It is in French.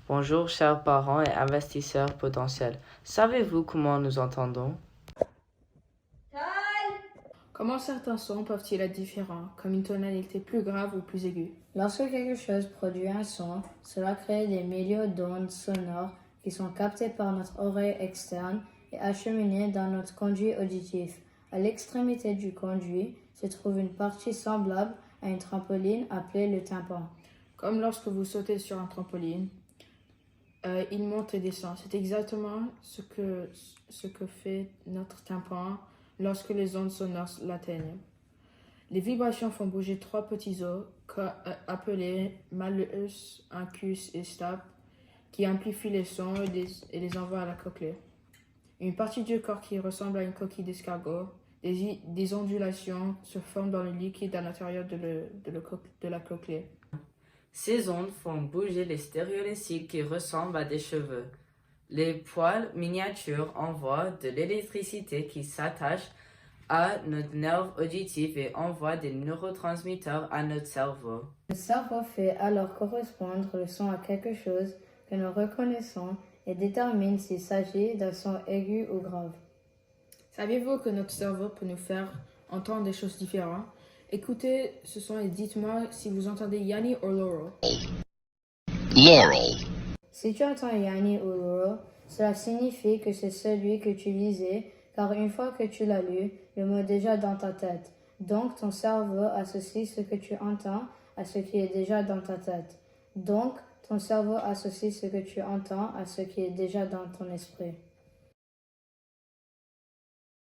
Bonjour chers parents et investisseurs potentiels. Savez-vous comment nous entendons? Comment certains sons peuvent-ils être différents, comme une tonalité plus grave ou plus aiguë? Lorsque quelque chose produit un son, cela crée des millions d'ondes sonores qui sont captées par notre oreille externe et acheminées dans notre conduit auditif. À l'extrémité du conduit se trouve une partie semblable à une trampoline appelée le tympan. Comme lorsque vous sautez sur un trampoline, il monte et descend. C'est exactement ce que fait notre tympan lorsque les ondes sonores l'atteignent. Les vibrations font bouger trois petits os appelés malleus, incus et stapes qui amplifient les sons et les envoient à la cochlée. Une partie du corps qui ressemble à une coquille d'escargot, des ondulations se forment dans le liquide à l'intérieur de la cochlée. Ces ondes font bouger les stéréolytiques qui ressemblent à des cheveux. Les poils miniatures envoient de l'électricité qui s'attache à notre nerf auditif et envoie des neurotransmetteurs à notre cerveau. Le cerveau fait alors correspondre le son à quelque chose que nous reconnaissons et détermine s'il s'agit d'un son aigu ou grave. Saviez-vous que notre cerveau peut nous faire entendre des choses différentes? Écoutez ce son et dites-moi si vous entendez Yanni ou Laurel. Laurel. Si tu entends Yanni ou Laurel, cela signifie que c'est celui que tu lisais, car une fois que tu l'as lu, le mot est déjà dans ta tête. Donc ton cerveau associe ce que tu entends à ce qui est déjà dans ta tête. Donc ton cerveau associe ce que tu entends à ce qui est déjà dans ton esprit.